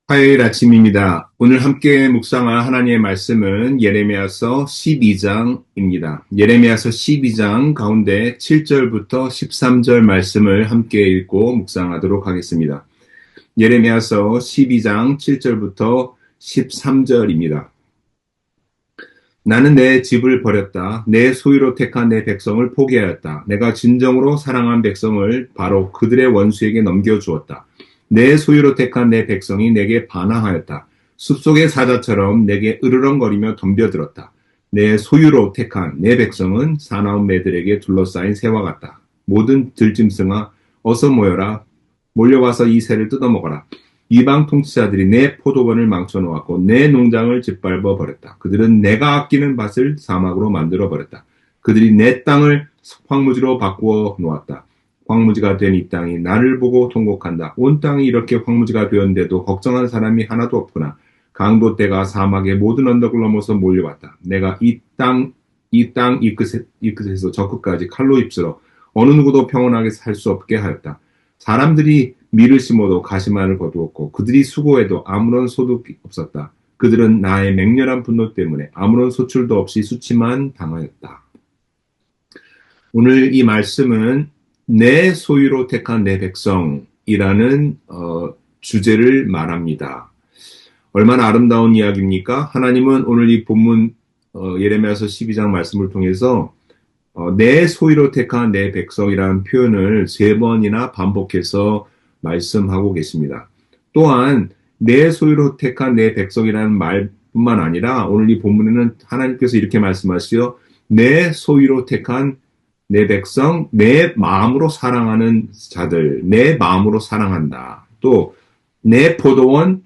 화요일 아침입니다. 오늘 함께 묵상할 하나님의 말씀은 예레미야서 12장입니다. 예레미야서 12장 가운데 7절부터 13절 말씀을 함께 읽고 묵상하도록 하겠습니다. 예레미야서 12장 7절부터 13절입니다. 나는 내 집을 버렸다. 내 소유로 택한 내 백성을 포기하였다. 내가 진정으로 사랑한 백성을 바로 그들의 원수에게 넘겨주었다. 내 소유로 택한 내 백성이 내게 반항하였다. 숲속의 사자처럼 내게 으르렁거리며 덤벼들었다. 내 소유로 택한 내 백성은 사나운 매들에게 둘러싸인 새와 같다. 모든 들짐승아 어서 모여라. 몰려와서 이 새를 뜯어먹어라. 이방 통치자들이 내 포도원을 망쳐놓았고 내 농장을 짓밟아 버렸다. 그들은 내가 아끼는 밭을 사막으로 만들어 버렸다. 그들이 내 땅을 황무지로 바꾸어 놓았다. 황무지가 된 이 땅이 나를 보고 통곡한다. 온 땅이 이렇게 황무지가 되었는데도 걱정한 사람이 하나도 없구나. 강도 떼가 사막의 모든 언덕을 넘어서 몰려왔다. 내가 이 땅 이 끝에서 저 끝까지 칼로 휩쓸어 어느 누구도 평온하게 살 수 없게 하였다. 사람들이 밀을 심어도 가시만을 거두었고 그들이 수고해도 아무런 소득이 없었다. 그들은 나의 맹렬한 분노 때문에 아무런 소출도 없이 수치만 당하였다. 오늘 이 말씀은 내 소유로 택한 내 백성이라는 주제를 말합니다. 얼마나 아름다운 이야기입니까? 하나님은 오늘 이 본문 예레미야서 12장 말씀을 통해서 내 소유로 택한 내 백성이라는 표현을 3번이나 반복해서 말씀하고 계십니다. 또한 내 소유로 택한 내 백성이라는 말뿐만 아니라 오늘 이 본문에는 하나님께서 이렇게 말씀하시죠. 내 소유로 택한 내 백성, 내 마음으로 사랑하는 자들, 내 마음으로 사랑한다. 또 내 포도원,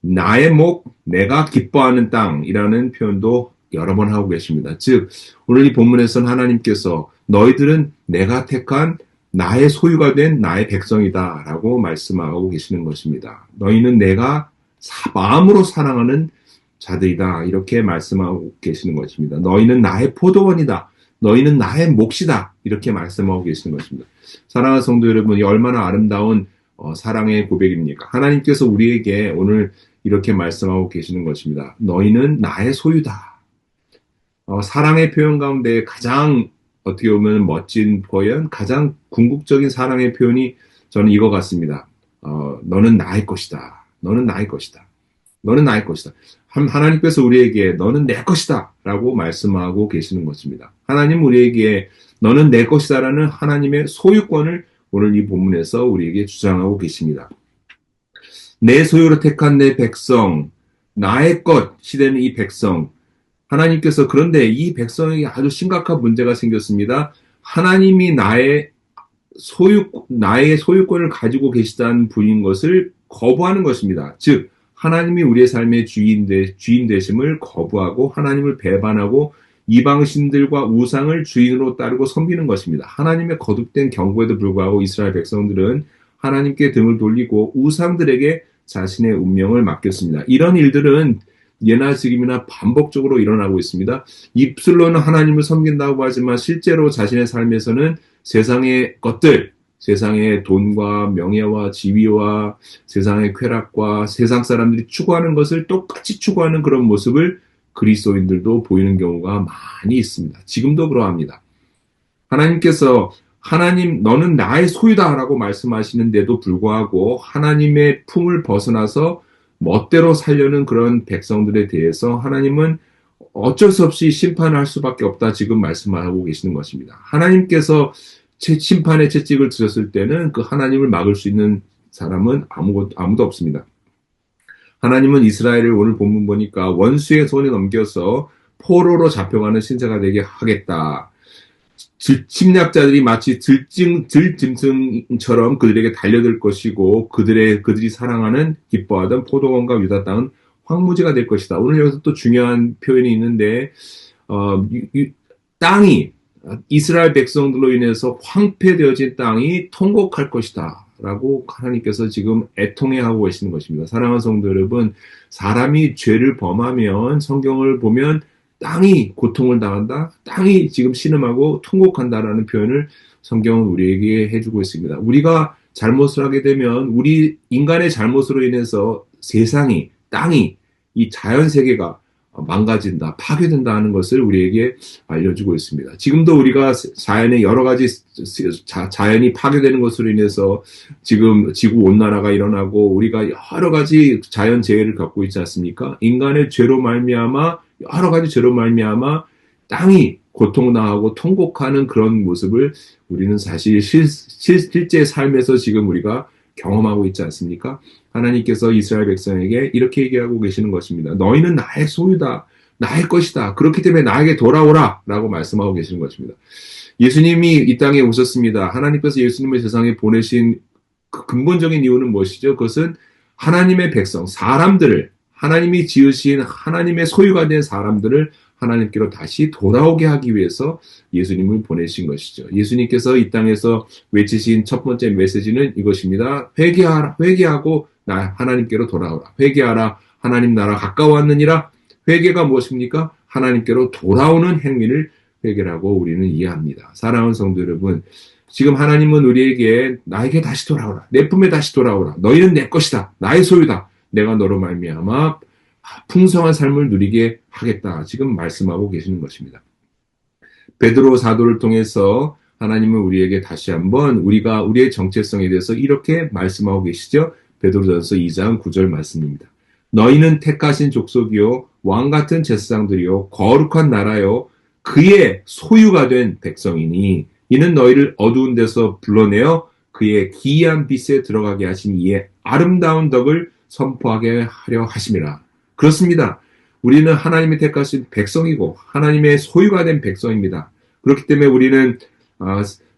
나의 목, 내가 기뻐하는 땅이라는 표현도 여러 번 하고 계십니다. 즉 오늘 이 본문에서는 하나님께서 너희들은 내가 택한 나의 소유가 된 나의 백성이다 라고 말씀하고 계시는 것입니다. 너희는 내가 마음으로 사랑하는 자들이다 이렇게 말씀하고 계시는 것입니다. 너희는 나의 포도원이다. 너희는 나의 몫이다. 이렇게 말씀하고 계시는 것입니다. 사랑하는 성도 여러분이 얼마나 아름다운 사랑의 고백입니까? 하나님께서 우리에게 오늘 이렇게 말씀하고 계시는 것입니다. 너희는 나의 소유다. 사랑의 표현 가운데 가장 어떻게 보면 멋진 표현, 가장 궁극적인 사랑의 표현이 저는 이거 같습니다. 너는 나의 것이다. 너는 나의 것이다. 너는 나의 것이다. 하나님께서 우리에게 너는 내 것이다 라고 말씀하고 계시는 것입니다. 하나님 우리에게 너는 내 것이다 라는 하나님의 소유권을 오늘 이 본문에서 우리에게 주장하고 계십니다. 내 소유로 택한 내 백성, 나의 것이 되는 이 백성, 하나님께서 그런데 이 백성에게 아주 심각한 문제가 생겼습니다. 하나님이 나의 소유권을 가지고 계시다는 분인 것을 거부하는 것입니다. 즉 하나님이 우리의 삶의 주인 되심을 거부하고 하나님을 배반하고 이방신들과 우상을 주인으로 따르고 섬기는 것입니다. 하나님의 거듭된 경고에도 불구하고 이스라엘 백성들은 하나님께 등을 돌리고 우상들에게 자신의 운명을 맡겼습니다. 이런 일들은 예나 지금이나 반복적으로 일어나고 있습니다. 입술로는 하나님을 섬긴다고 하지만 실제로 자신의 삶에서는 세상의 것들, 세상의 돈과 명예와 지위와 세상의 쾌락과 세상 사람들이 추구하는 것을 똑같이 추구하는 그런 모습을 그리스도인들도 보이는 경우가 많이 있습니다. 지금도 그러합니다. 하나님께서 하나님 너는 나의 소유다 라고 말씀하시는데도 불구하고 하나님의 품을 벗어나서 멋대로 살려는 그런 백성들에 대해서 하나님은 어쩔 수 없이 심판할 수밖에 없다 지금 말씀하고 계시는 것입니다. 하나님께서 심판의 채찍을 드셨을 때는 그 하나님을 막을 수 있는 사람은 아무도 없습니다. 하나님은 이스라엘을 오늘 본문 보니까 원수의 손에 넘겨서 포로로 잡혀가는 신세가 되게 하겠다. 침략자들이 마치 들짐승처럼 그들에게 달려들 것이고 그들이 사랑하는 기뻐하던 포도원과 유다 땅은 황무지가 될 것이다. 오늘 여기서 또 중요한 표현이 있는데 땅이 이스라엘 백성들로 인해서 황폐되어진 땅이 통곡할 것이다 라고 하나님께서 지금 애통해하고 계시는 것입니다. 사랑하는 성도 여러분, 사람이 죄를 범하면 성경을 보면 땅이 고통을 당한다, 땅이 지금 신음하고 통곡한다라는 표현을 성경은 우리에게 해주고 있습니다. 우리가 잘못을 하게 되면 우리 인간의 잘못으로 인해서 세상이, 땅이, 이 자연 세계가 망가진다, 파괴된다 하는 것을 우리에게 알려주고 있습니다. 지금도 우리가 자연의 여러 가지 자연이 파괴되는 것으로 인해서 지금 지구 온난화가 일어나고 우리가 여러 가지 자연 재해를 겪고 있지 않습니까? 인간의 죄로 말미암아 여러 가지 죄로 말미암아 땅이 고통당하고 통곡하는 그런 모습을 우리는 사실 실제 삶에서 지금 우리가 경험하고 있지 않습니까? 하나님께서 이스라엘 백성에게 이렇게 얘기하고 계시는 것입니다. 너희는 나의 소유다. 나의 것이다. 그렇기 때문에 나에게 돌아오라. 라고 말씀하고 계시는 것입니다. 예수님이 이 땅에 오셨습니다. 하나님께서 예수님을 세상에 보내신 그 근본적인 이유는 무엇이죠? 그것은 하나님의 백성, 사람들을, 하나님이 지으신 하나님의 소유가 된 사람들을 하나님께로 다시 돌아오게 하기 위해서 예수님을 보내신 것이죠. 예수님께서 이 땅에서 외치신 첫 번째 메시지는 이것입니다. 회개하라, 회개하고 하나님께로 돌아오라. 회개하라, 하나님 나라 가까워왔느니라. 회개가 무엇입니까? 하나님께로 돌아오는 행위를 회개라고 우리는 이해합니다. 사랑하는 성도 여러분, 지금 하나님은 우리에게 나에게 다시 돌아오라. 내 품에 다시 돌아오라. 너희는 내 것이다. 나의 소유다. 내가 너로 말미암아 풍성한 삶을 누리게 하겠다. 지금 말씀하고 계시는 것입니다. 베드로 사도를 통해서 하나님은 우리에게 다시 한번 우리가 우리의 정체성에 대해서 이렇게 말씀하고 계시죠. 베드로전서 2장 9절 말씀입니다. 너희는 택하신 족속이요 왕 같은 제사장들이요 거룩한 나라요 그의 소유가 된 백성이니 이는 너희를 어두운 데서 불러내어 그의 기이한 빛에 들어가게 하신 이의 아름다운 덕을 선포하게 하려 하심이라. 그렇습니다. 우리는 하나님이 택하신 백성이고 하나님의 소유가 된 백성입니다. 그렇기 때문에 우리는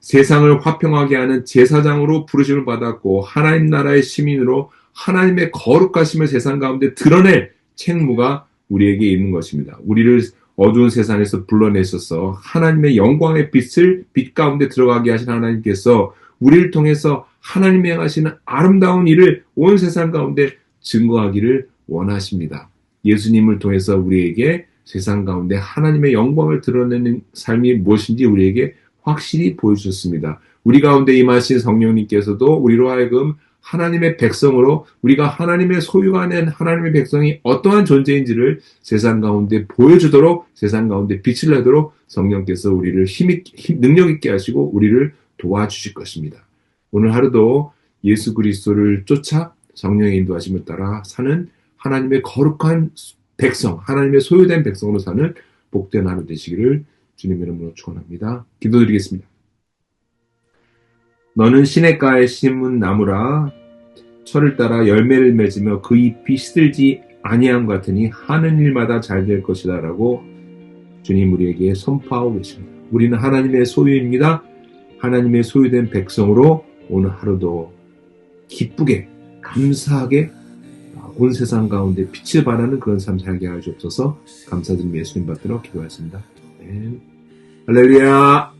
세상을 화평하게 하는 제사장으로 부르심을 받았고 하나님 나라의 시민으로 하나님의 거룩하심을 세상 가운데 드러낼 책무가 우리에게 있는 것입니다. 우리를 어두운 세상에서 불러내셔서 하나님의 영광의 빛 가운데 들어가게 하신 하나님께서 우리를 통해서 하나님이 행하시는 아름다운 일을 온 세상 가운데 증거하기를 원하십니다. 예수님을 통해서 우리에게 세상 가운데 하나님의 영광을 드러내는 삶이 무엇인지 우리에게 확실히 보여주셨습니다. 우리 가운데 임하신 성령님께서도 우리로 하여금 하나님의 백성으로 우리가 하나님의 소유가 된 하나님의 백성이 어떠한 존재인지를 세상 가운데 보여주도록 세상 가운데 빛을 내도록 성령께서 우리를 능력 있게 하시고 우리를 도와주실 것입니다. 오늘 하루도 예수 그리스도를 쫓아 성령의 인도하심을 따라 사는 하나님의 거룩한 백성, 하나님의 소유된 백성으로 사는 복된 하루 되시기를 주님의 이름으로 축원합니다. 기도드리겠습니다. 너는 시냇가에 심은 나무라 철을 따라 열매를 맺으며 그 잎이 시들지 아니함 같으니 하는 일마다 잘 될 것이다 라고 주님 우리에게 선포하고 계십니다. 우리는 하나님의 소유입니다. 하나님의 소유된 백성으로 오늘 하루도 기쁘게 감사하게 온 세상 가운데 빛을 발하는 그런 삶 살게 하여 주옵소서. 감사드리며 예수님 받들어 기도하였습니다. 아멘. 할렐루야.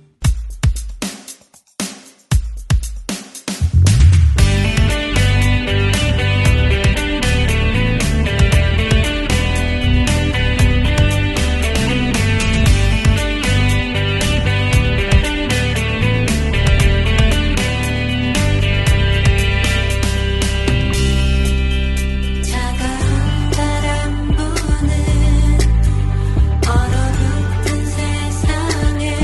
얼어붙은 세상에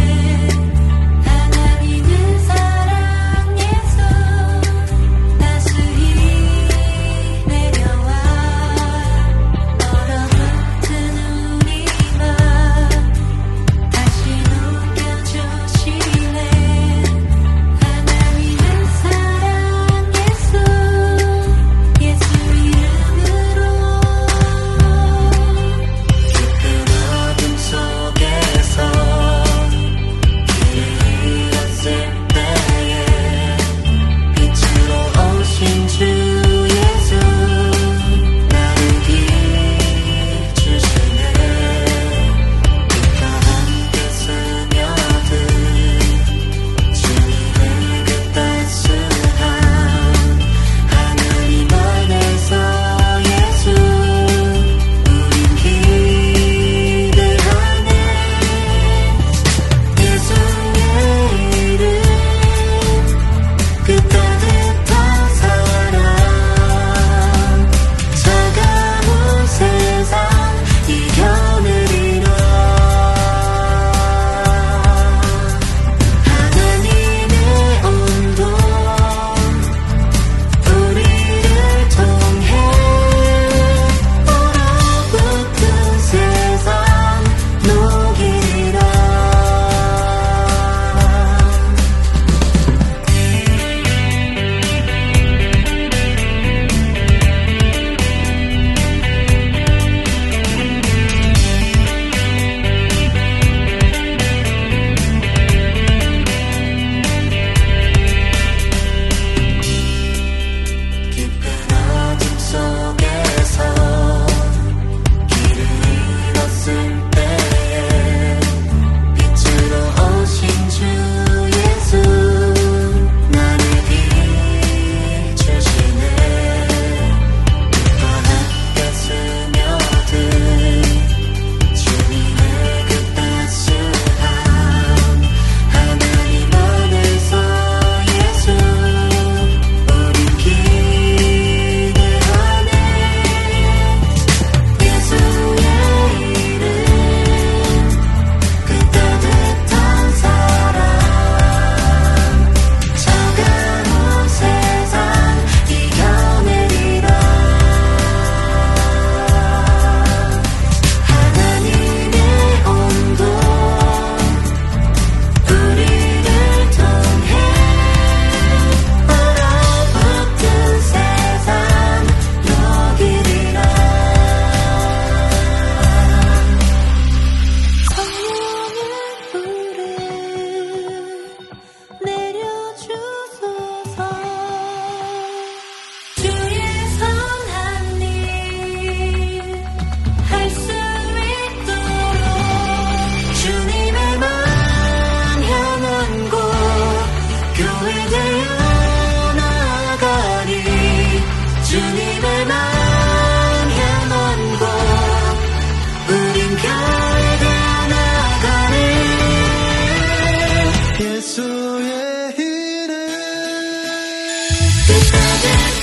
찾아